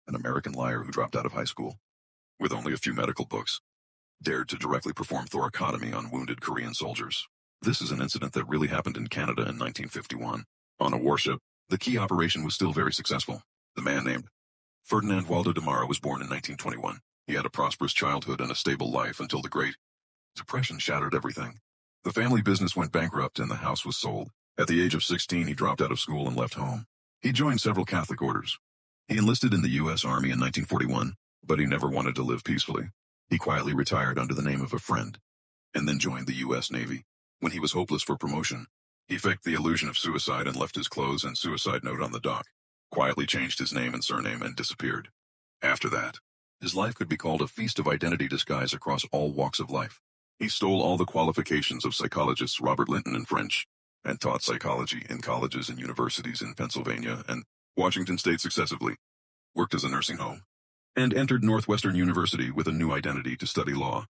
an American liar who dropped out of high school with only a few medical books, dared to directly perform thoracotomy on wounded Korean soldiers. This is an incident that really happened in Canada in 1951. On a warship, the key operation was still very successful. The man named Ferdinand Waldo Demara was born in 1921. He had a prosperous childhood and a stable life until the Great Depression shattered everything. The family business went bankrupt and the house was sold. At the age of 16, he dropped out of school and left home. He joined several Catholic orders. He enlisted in the U.S. Army in 1941, but he never wanted to live peacefully. He quietly retired under the name of a friend, and then joined the U.S. Navy. When he was hopeless for promotion, he faked the illusion of suicide and left his clothes and suicide note on the dock, quietly changed his name and surname, and disappeared. After that, his life could be called a feast of identity disguise across all walks of life. He stole all the qualifications of psychologists Robert Linton and French, and taught psychology in colleges and universities in Pennsylvania and Washington state successively, worked as a nursing home, and entered Northwestern University with a new identity to study law.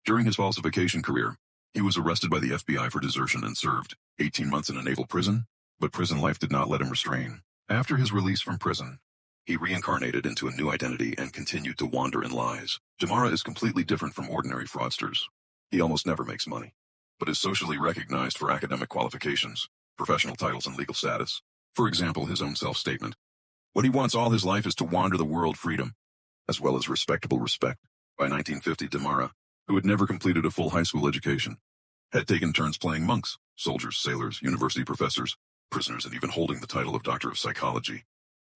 During his falsification career, he was arrested by the FBI for desertion and served 18 months in a naval prison, but prison life did not let him restrain. After his release from prison, he reincarnated into a new identity and continued to wander in lies. Demara is completely different from ordinary fraudsters. He almost never makes money, but is socially recognized for academic qualifications, professional titles, and legal status. For example, his own self-statement. What he wants all his life is to wander the world freedom, as well as respectable respect. By 1950, Demara, who had never completed a full high school education, had taken turns playing monks, soldiers, sailors, university professors, prisoners, and even holding the title of Doctor of Psychology.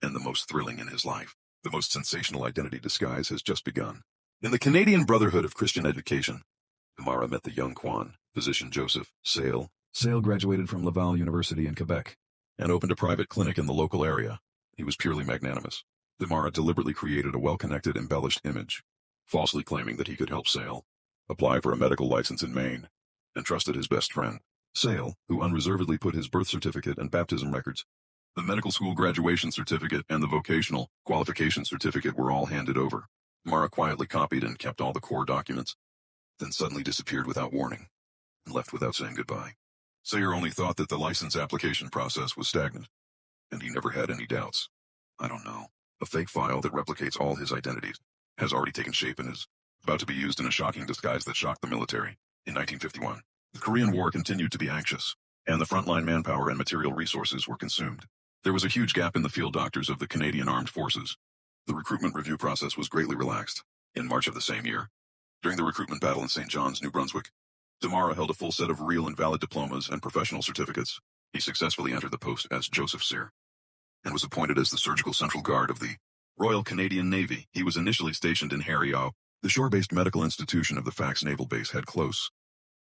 And the most thrilling in his life, the most sensational identity disguise has just begun. In the Canadian Brotherhood of Christian Education, Demara met the young Quan, physician Joseph Sale. Sale graduated from Laval University in Quebec and opened a private clinic in the local area. He was purely magnanimous. Demara deliberately created a well-connected, embellished image, falsely claiming that he could help Sale apply for a medical license in Maine, and trusted his best friend, Sale, who unreservedly put his birth certificate and baptism records, the medical school graduation certificate, and the vocational qualification certificate were all handed over. Demara quietly copied and kept all the core documents, then suddenly disappeared without warning, and left without saying goodbye. Sayer only thought that the license application process was stagnant, and he never had any doubts. I don't know. A fake file that replicates all his identities has already taken shape and is about to be used in a shocking disguise that shocked the military. In 1951, the Korean War continued to be anxious, and the frontline manpower and material resources were consumed. There was a huge gap in the field doctors of the Canadian Armed Forces. The recruitment review process was greatly relaxed. In March of the same year, during the recruitment battle in St. John's, New Brunswick, Demara held a full set of real and valid diplomas and professional certificates. He successfully entered the post as Joseph Cyr and was appointed as the Surgical Central Guard of the Royal Canadian Navy. He was initially stationed in Hariao. The shore-based medical institution of the Fax Naval Base had close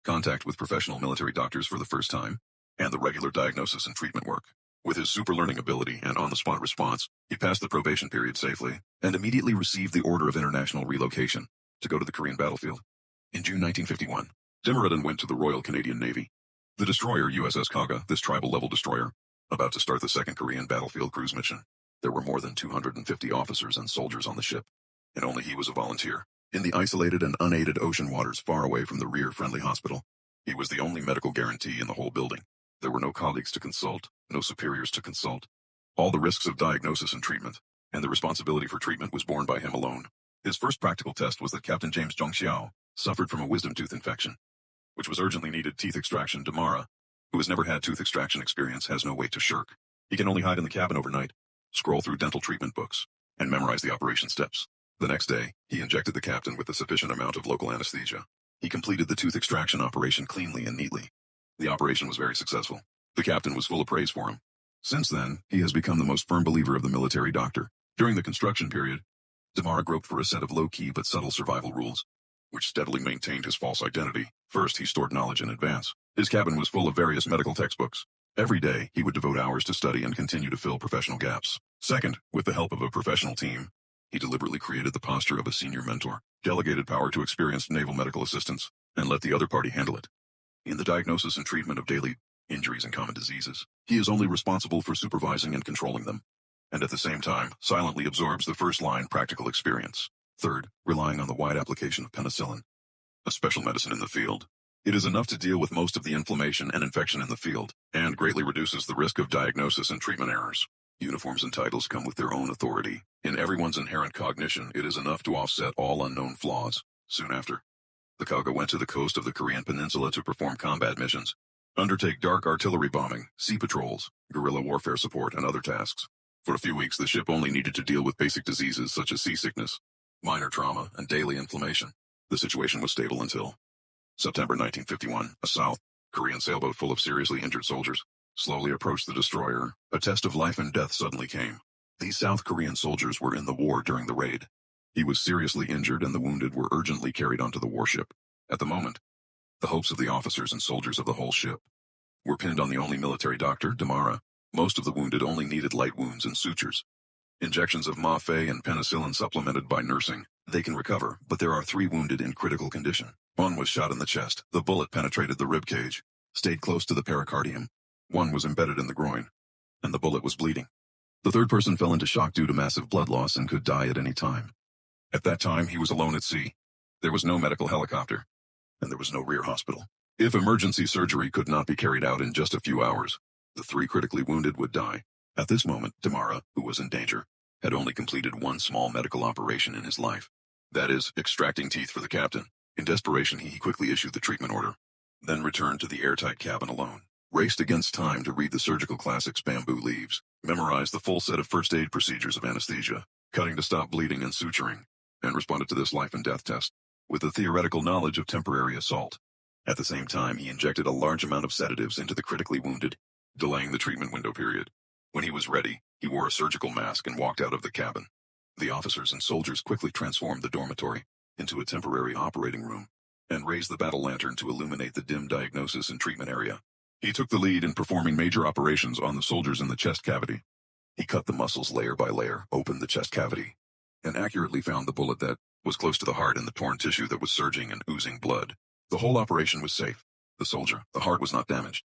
contact with professional military doctors for the first time, and the regular diagnosis and treatment work. With his super learning ability and on-the-spot response, he passed the probation period safely and immediately received the Order of International Relocation to go to the Korean battlefield. In June 1951, Demara then went to the Royal Canadian Navy. The destroyer USS Kaga, this tribal-level destroyer, about to start the second Korean battlefield cruise mission. There were more than 250 officers and soldiers on the ship, and only he was a volunteer. In the isolated and unaided ocean waters far away from the rear-friendly hospital, he was the only medical guarantee in the whole building. There were no colleagues to consult, no superiors to consult. All the risks of diagnosis and treatment, and the responsibility for treatment was borne by him alone. His first practical test was that Captain James Jong-xiao suffered from a wisdom tooth infection, which was urgently needed teeth extraction. Demara, who has never had tooth extraction experience, has no weight to shirk. He can only hide in the cabin overnight, scroll through dental treatment books, and memorize the operation steps. The next day, he injected the captain with a sufficient amount of local anesthesia. He completed the tooth extraction operation cleanly and neatly. The operation was very successful. The captain was full of praise for him. Since then, he has become the most firm believer of the military doctor. During the construction period, Demara groped for a set of low-key but subtle survival rules, which steadily maintained his false identity. First, he stored knowledge in advance. His cabin was full of various medical textbooks. Every day, he would devote hours to study and continue to fill professional gaps. Second, with the help of a professional team, he deliberately created the posture of a senior mentor, delegated power to experienced naval medical assistants, and let the other party handle it. In the diagnosis and treatment of daily injuries and common diseases, he is only responsible for supervising and controlling them, and at the same time, silently absorbs the first-line practical experience. Third, relying on the wide application of penicillin, a special medicine in the field. It is enough to deal with most of the inflammation and infection in the field, and greatly reduces the risk of diagnosis and treatment errors. Uniforms and titles come with their own authority. In everyone's inherent cognition, it is enough to offset all unknown flaws. Soon after, the Kaga went to the coast of the Korean peninsula to perform combat missions, undertake dark artillery bombing, sea patrols, guerrilla warfare support, and other tasks. For a few weeks, the ship only needed to deal with basic diseases such as seasickness, minor trauma, and daily inflammation. The situation was stable until September 1951. A South Korean sailboat full of seriously injured soldiers slowly approached the destroyer. A test of life and death suddenly came. These South Korean soldiers were in the war during the raid. He was seriously injured and the wounded were urgently carried onto the warship. At the moment, the hopes of the officers and soldiers of the whole ship were pinned on the only military doctor, Demara. Most of the wounded only needed light wounds and sutures. Injections of morphine and penicillin supplemented by nursing. They can recover, but there are 3 wounded in critical condition. One was shot in the chest. The bullet penetrated the rib cage, stayed close to the pericardium. One was embedded in the groin, and the bullet was bleeding. The third person fell into shock due to massive blood loss and could die at any time. At that time, he was alone at sea. There was no medical helicopter, and there was no rear hospital. If emergency surgery could not be carried out in just a few hours, the 3 critically wounded would die. At this moment, Demara, who was in danger, had only completed one small medical operation in his life. That is, extracting teeth for the captain. In desperation, he quickly issued the treatment order, then returned to the airtight cabin alone, raced against time to read the surgical classics Bamboo Leaves, memorized the full set of first aid procedures of anesthesia, cutting to stop bleeding and suturing, and responded to this life and death test with the theoretical knowledge of temporary assault. At the same time, he injected a large amount of sedatives into the critically wounded, delaying the treatment window period. When he was ready, he wore a surgical mask and walked out of the cabin. The officers and soldiers quickly transformed the dormitory into a temporary operating room and raised the battle lantern to illuminate the dim diagnosis and treatment area. He took the lead in performing major operations on the soldiers in the chest cavity. He cut the muscles layer by layer, opened the chest cavity, and accurately found the bullet that was close to the heart and the torn tissue that was surging and oozing blood. The whole operation was safe. The heart was not damaged,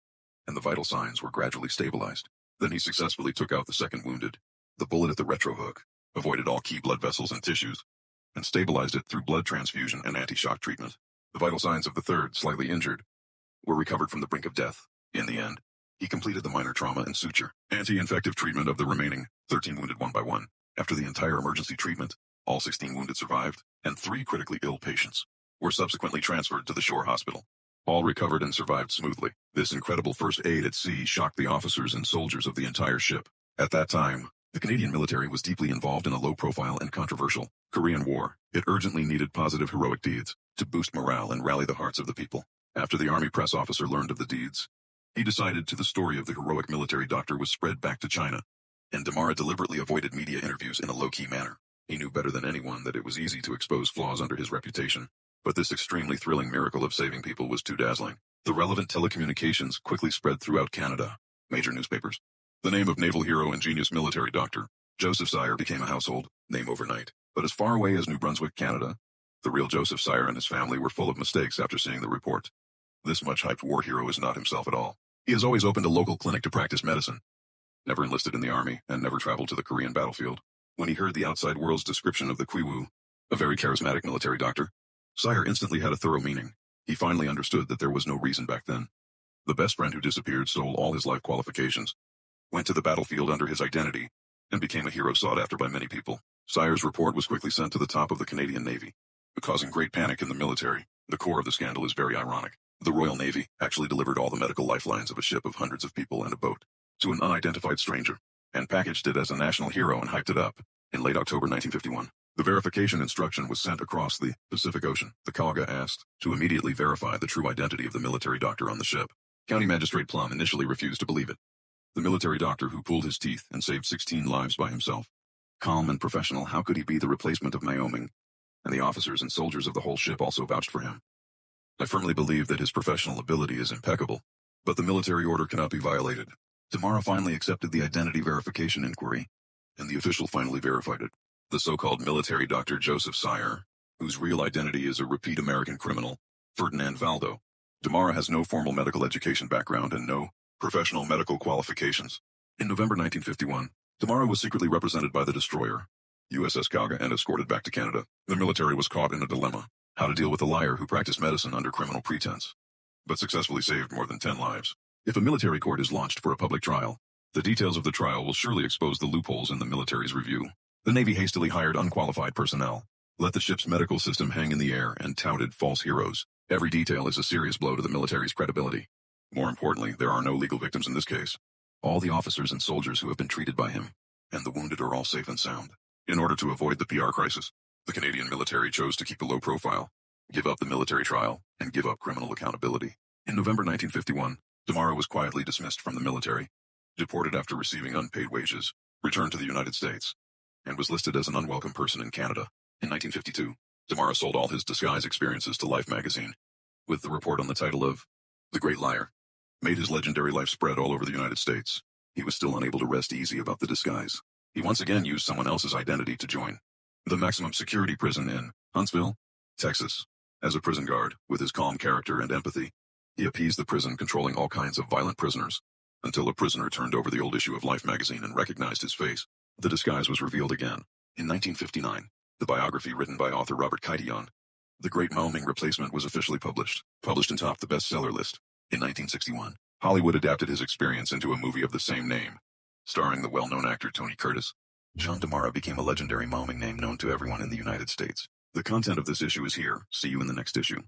and the vital signs were gradually stabilized. Then he successfully took out the second wounded. The bullet at the retrohook avoided all key blood vessels and tissues, and stabilized it through blood transfusion and anti-shock treatment. The vital signs of the third, slightly injured, were recovered from the brink of death. In the end, he completed the minor trauma and suture, anti-infective treatment of the remaining 13 wounded one by one. After the entire emergency treatment, all 16 wounded survived, and 3 critically ill patients were subsequently transferred to the shore hospital. All recovered and survived smoothly. This incredible first aid at sea shocked the officers and soldiers of the entire ship. At that time, the Canadian military was deeply involved in a low-profile and controversial Korean War. It urgently needed positive heroic deeds to boost morale and rally the hearts of the people. After the Army press officer learned of the deeds, he decided the story of the heroic military doctor was spread back to China, and Demara deliberately avoided media interviews in a low-key manner. He knew better than anyone that it was easy to expose flaws under his reputation, but this extremely thrilling miracle of saving people was too dazzling. The relevant telecommunications quickly spread throughout Canada. Major newspapers. The name of naval hero and genius military doctor Joseph Sire became a household name overnight. But as far away as New Brunswick, Canada, the real Joseph Sire and his family were full of mistakes after seeing the report. This much hyped war hero is not himself at all. He has always opened a local clinic to practice medicine, never enlisted in the army, and never traveled to the Korean battlefield. When he heard the outside world's description of the Kwiwoo, a very charismatic military doctor, Sire instantly had a thorough meaning. He finally understood that there was no reason back then. The best friend who disappeared stole all his life qualifications, went to the battlefield under his identity, and became a hero sought after by many people. Sire's report was quickly sent to the top of the Canadian Navy, causing great panic in the military. The core of the scandal is very ironic. The Royal Navy actually delivered all the medical lifelines of a ship of hundreds of people and a boat to an unidentified stranger, and packaged it as a national hero and hyped it up. In late October 1951, the verification instruction was sent across the Pacific Ocean. The Kaga asked to immediately verify the true identity of the military doctor on the ship. County Magistrate Plum initially refused to believe it. The military doctor who pulled his teeth and saved 16 lives by himself. Calm and professional, how could he be the replacement of Wyoming? And the officers and soldiers of the whole ship also vouched for him. I firmly believe that his professional ability is impeccable, but the military order cannot be violated. Demara finally accepted the identity verification inquiry, and the official finally verified it. The so-called military doctor Joseph Sire, whose real identity is a repeat American criminal, Ferdinand Waldo Demara, has no formal medical education background and no professional medical qualifications. In November 1951, Demara was secretly represented by the destroyer, USS Kaga, and escorted back to Canada. The military was caught in a dilemma: how to deal with a liar who practiced medicine under criminal pretense, but successfully saved more than 10 lives. If a military court is launched for a public trial, The details of the trial will surely expose the loopholes in the military's review. The Navy hastily hired unqualified personnel, let the ship's medical system hang in the air, and touted false heroes. Every detail is a serious blow to the military's credibility. More importantly, there are no legal victims in this case. All the officers and soldiers who have been treated by him, and the wounded are all safe and sound. In order to avoid the PR crisis, the Canadian military chose to keep a low profile, give up the military trial, and give up criminal accountability. In November 1951, Demara was quietly dismissed from the military, deported after receiving unpaid wages, returned to the United States, and was listed as an unwelcome person in Canada. In 1952, Demara sold all his disguise experiences to Life magazine, with the report on the title of The Great Liar, made his legendary life spread all over the United States. He was still unable to rest easy about the disguise. He once again used someone else's identity to join the maximum security prison in Huntsville, Texas. As a prison guard, with his calm character and empathy, he appeased the prison, controlling all kinds of violent prisoners, until a prisoner turned over the old issue of Life magazine and recognized his face. The disguise was revealed again. In 1959, the biography written by author Robert Kiteyon, The Great Maoming Replacement, was officially published and topped the bestseller list. In 1961, Hollywood adapted his experience into a movie of the same name, starring the well-known actor Tony Curtis. John Demara became a legendary Maoming name known to everyone in the United States. The content of this issue is here. See you in the next issue.